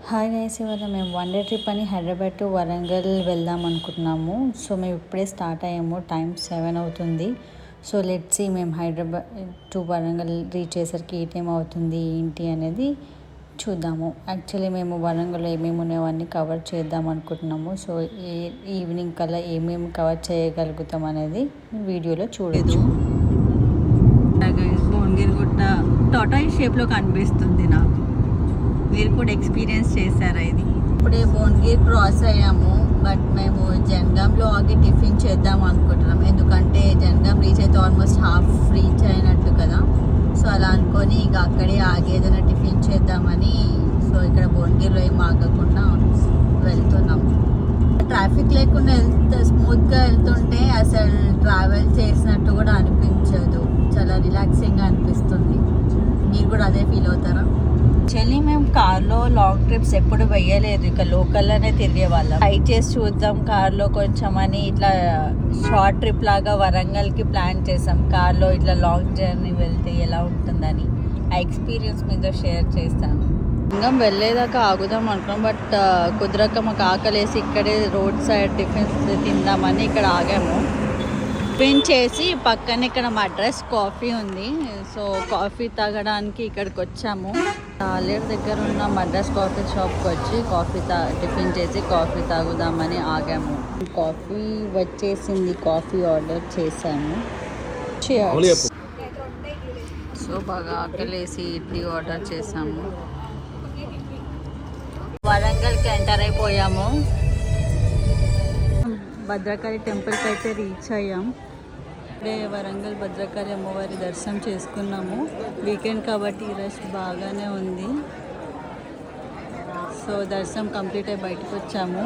Hi guys, ఇవాళ మేము one day trip అని హైదరాబాద్ టు వరంగల్ వెళ్దాం అనుకుంటున్నాము. సో మేము ఇప్పుడే స్టార్ట్ అయ్యాము. టైం 7 అవుతుంది. సో లెట్స్ సీ మేము హైదరాబాద్ టు వరంగల్ రీచ్ అయ్యేసరికి ఏ టైం అవుతుంది ఏంటి అనేది చూద్దాము. యాక్చువల్లీ మేము వరంగల్లో ఏమేమి ఉన్నాయో అన్నీ కవర్ చేద్దాం అనుకుంటున్నాము. సో ఈవినింగ్ కల్లా ఏమేమి కవర్ చేయగలుగుతాం అనేది వీడియోలో చూడొచ్చు. భువనగిరిగుట్ట టాటాయిస్ షేప్లో కనిపిస్తుంది నాకు. మీరు కూడా ఎక్స్పీరియన్స్ చేశారా ఇది? ఇప్పుడే భువనగిరి క్రాస్ అయ్యాము. బట్ మేము జనగాంలో ఆగి టిఫిన్ చేద్దాం అనుకుంటున్నాం. ఎందుకంటే జనగాం రీచ్ అయితే ఆల్మోస్ట్ హాఫ్ రీచ్ అయినట్టు కదా. సో అలా అనుకొని ఇక అక్కడే ఆగి ఏదైనా టిఫిన్ చేద్దామని సో ఇక్కడ భువనగిరిలో ఏం ఆగకుండా వెళ్తున్నాం. ట్రాఫిక్ లేకుండా స్మూత్గా వెళ్తుంటే అసలు ట్రావెల్ చేసినట్టు కూడా అనిపించదు. చాలా రిలాక్సింగ్గా అనిపిస్తుంది. మీరు కూడా అదే ఫీల్ అవుతారా? యాక్చువల్లీ మేము కార్లో లాంగ్ ట్రిప్స్ ఎప్పుడు వెయ్యలేదు. ఇక లోకల్లోనే తిరిగే వాళ్ళం. ట్రై చేసి చూద్దాం కార్లో కొంచెం అని ఇట్లా షార్ట్ ట్రిప్ లాగా వరంగల్కి ప్లాన్ చేసాం. కార్లో ఇట్లా లాంగ్ జర్నీ వెళ్తే ఎలా ఉంటుందని ఆ ఎక్స్పీరియన్స్ మీతో షేర్ చేస్తాను. ఇంకా వెళ్ళేదాకా ఆగుదాం అనుకున్నాం. బట్ కుదరక మాకు ఆకలేసి ఇక్కడే రోడ్ సైడ్ టిఫిన్స్ తిందామని ఇక్కడ ఆగాము. టిఫిన్ చేసి పక్కన ఇక్కడ మా అడ్రస్ కాఫీ ఉంది. సో కాఫీ తాగడానికి ఇక్కడికి వచ్చాము. తాలేరు దగ్గర ఉన్న మద్రాస్ కాఫీ షాప్కి వచ్చి టిఫిన్ చేసి కాఫీ తాగుదామని ఆగాము. కాఫీ వచ్చేసింది. కాఫీ ఆర్డర్ చేశాము. సో బాగా ఆకలేసి ఇడ్లీ ఆర్డర్ చేసాము. వరంగల్కి ఎంటర్ అయిపోయాము. భద్రకాళి టెంపుల్కి అయితే రీచ్ అయ్యాం. ఇప్పుడే వరంగల్ భద్రకాళి అమ్మవారి దర్శనం చేసుకున్నాము. వీకెండ్ కాబట్టి రష్ బాగానే ఉంది. సో దర్శనం కంప్లీట్ అయ్యి బయటకు వచ్చాము.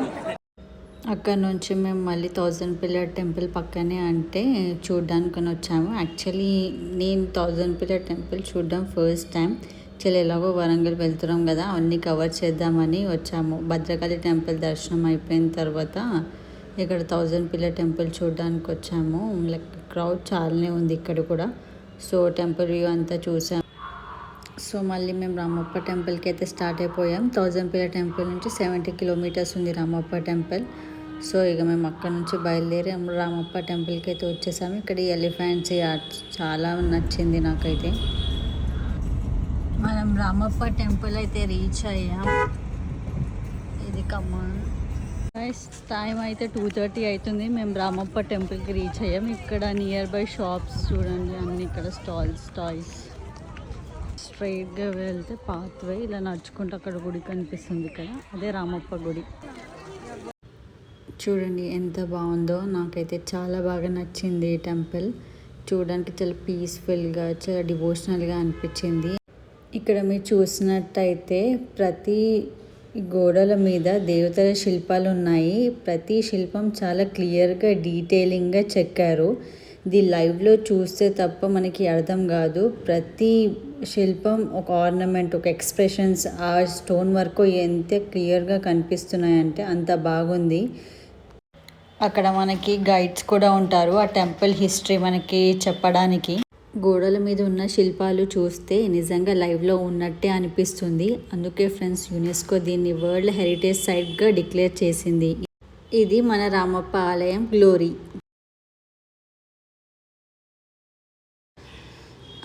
అక్కడ నుంచి మేము మళ్ళీ 1000 పిల్లర్ టెంపుల్ పక్కనే అంటే చూడ్డానికి వచ్చాము. యాక్చువల్లీ నేను 1000 పిల్లర్ టెంపుల్ చూడడం ఫస్ట్ టైం. యాక్చువల్లీ ఎలాగో వరంగల్ వెళ్తున్నాం కదా, అన్నీ కవర్ చేద్దామని వచ్చాము. భద్రకాళి టెంపుల్ దర్శనం అయిపోయిన తర్వాత ఇక్కడ 1000 పిల్లర్ టెంపుల్ చూడడానికి వచ్చాము. లైక్ క్రౌడ్ చాలానే ఉంది ఇక్కడ కూడా. సో టెంపుల్ వ్యూ అంతా చూసాం. సో మళ్ళీ మేము రామప్ప టెంపుల్కి అయితే స్టార్ట్ అయిపోయాం. 1000 పిల్లర్ టెంపుల్ నుంచి 70 కిలోమీటర్స్ ఉంది రామప్ప టెంపుల్. సో ఇక మేము అక్కడ నుంచి బయలుదేరి రామప్ప టెంపుల్కి అయితే వచ్చేసాము. ఇక్కడ ఈ ఎలిఫెంట్స్ చాలా నచ్చింది నాకైతే. మనం రామప్ప టెంపుల్ అయితే రీచ్ అయ్యాం. ఇది కమాన్. టైం అయితే 2:30 అవుతుంది. మేము రామప్ప టెంపుల్కి రీచ్ అయ్యాం. ఇక్కడ నియర్ బై షాప్స్ చూడండి, అన్ని ఇక్కడ స్టాల్స్, టాయ్స్. స్ట్రైట్గా వెళ్తే పాత్వే ఇలా నడుచుకుంటూ అక్కడ గుడి కనిపిస్తుంది కదా, అదే రామప్ప గుడి. చూడండి ఎంత బాగుందో. నాకైతే చాలా బాగా నచ్చింది ఈ టెంపుల్. చూడడానికి చాలా పీస్ఫుల్గా, చాలా డివోషనల్గా అనిపించింది. ఇక్కడ మీరు చూసినట్టయితే ప్రతి గోడల మీద దేవతల శిల్పాలు ఉన్నాయి. ప్రతి శిల్పం చాలా క్లియర్గా, డీటెయిలింగ్గా చెక్కారు. ఇది లైవ్లో చూస్తే తప్ప మనకి అర్థం కాదు. ప్రతి శిల్పం ఒక ఆర్నమెంట్, ఒక ఎక్స్ప్రెషన్స్, ఆ స్టోన్ వర్క్ ఎంత క్లియర్గా కనిపిస్తున్నాయంటే అంత బాగుంది. అక్కడ మనకి గైడ్స్ కూడా ఉంటారు ఆ టెంపుల్ హిస్టరీ మనకి చెప్పడానికి. గోడల మీద ఉన్న శిల్పాలు చూస్తే నిజంగా లైవ్లో ఉన్నట్టే అనిపిస్తుంది. అందుకే ఫ్రెండ్స్, యునెస్కో దీన్ని వరల్డ్ హెరిటేజ్ సైట్గా డిక్లేర్ చేసింది. ఇది మన రామప్ప ఆలయం గ్లోరీ.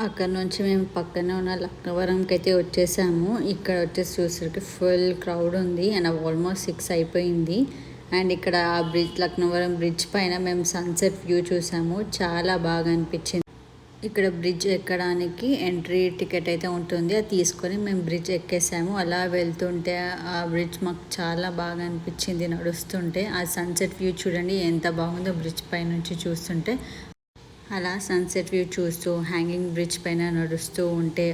అక్కడ నుంచి మేము పక్కనే ఉన్న లక్నవరంకి అయితే వచ్చేసాము. ఇక్కడ వచ్చేసి చూసరికి ఫుల్ క్రౌడ్ ఉంది అండ్ ఆల్మోస్ట్ 6 అయిపోయింది. అండ్ ఇక్కడ ఆ బ్రిడ్జ్, లక్నవరం బ్రిడ్జ్ పైన మేము సన్సెట్ వ్యూ చూసాము. చాలా బాగా అనిపించింది. ఇక్కడ బ్రిడ్జ్ ఎక్కడానికి ఎంట్రీ టికెట్ అయితే ఉంటుంది. అది తీసుకొని మేము బ్రిడ్జ్ ఎక్కేసాము. అలా వెళ్తుంటే ఆ బ్రిడ్జ్ మాకు చాలా బాగా అనిపించింది నడుస్తుంటే. ఆ సన్సెట్ వ్యూ చూడండి ఎంత బాగుందో బ్రిడ్జ్ పై నుంచి చూస్తుంటే. అలా సన్సెట్ వ్యూ చూస్తూ హ్యాంగింగ్ బ్రిడ్జ్ పైన నడుస్తూ ఉంటే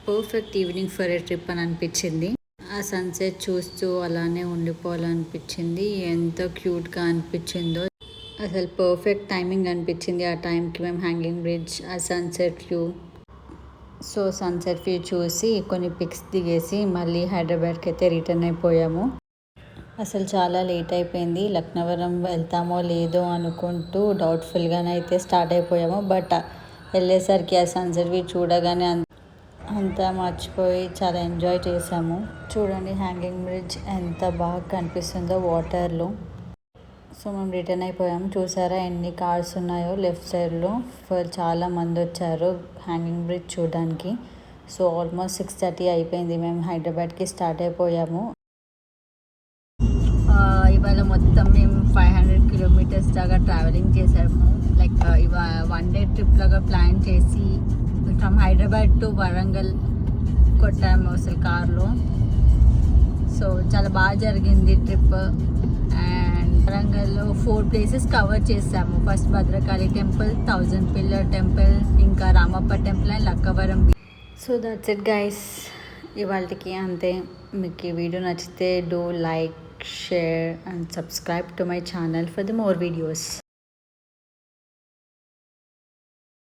perfect evening for a trip అని అనిపించింది. ఆ సన్సెట్ చూస్తూ అలానే ఉండిపోవాలనిపించింది. ఎంతో క్యూట్గా అనిపించిందో అసలు. పర్ఫెక్ట్ టైమింగ్ అనిపించింది ఆ టైంకి మేము హ్యాంగింగ్ బ్రిడ్జ్, ఆ sunset view. So sunset view చూసి కొన్ని పిక్స్ దిగేసి మళ్ళీ హైదరాబాద్కి అయితే రిటర్న్ అయిపోయాము. అసలు చాలా లేట్ అయిపోయింది. లక్నవరం వెళ్తామో లేదో అనుకుంటూ డౌట్ఫుల్గానే అయితే స్టార్ట్ అయిపోయాము. బట్ వెళ్ళేసరికి ఆ సన్సెట్ వ్యూ చూడగానే అంతా మర్చిపోయి చాలా ఎంజాయ్ చేసాము. చూడండి హ్యాంగింగ్ బ్రిడ్జ్ ఎంత బాగా కనిపిస్తుందో వాటర్లో. సో మేము రిటర్న్ అయిపోయాము. చూసారా ఎన్ని కార్స్ ఉన్నాయో లెఫ్ట్ సైడ్లో. చాలా మంది వచ్చారు హ్యాంగింగ్ బ్రిడ్జ్ చూడడానికి. సో ఆల్మోస్ట్ 6:30 అయిపోయింది. మేము హైదరాబాద్కి స్టార్ట్ అయిపోయాము. ఇవాళ మొత్తం మేము 500 కిలోమీటర్స్ దాకా ట్రావెలింగ్ చేసాము. లైక్ ఇవాళ 1 డే ట్రిప్ లాగా ప్లాన్ చేసి ఫ్రమ్ హైదరాబాద్ టు వరంగల్ కొట్టాము అసలు కార్లో. సో చాలా బాగా జరిగింది ట్రిప్. అండ్ వరంగల్లో 4 ప్లేసెస్ కవర్ చేసాము. First Bhadrakali temple, 1000 pillar temple, ఇంకా Ramappa temple and Lakkavaram. So that's it guys, ఇవాళకి అంతే. మీకు ఈ వీడియో నచ్చితే do like, share and subscribe to my channel for the more videos.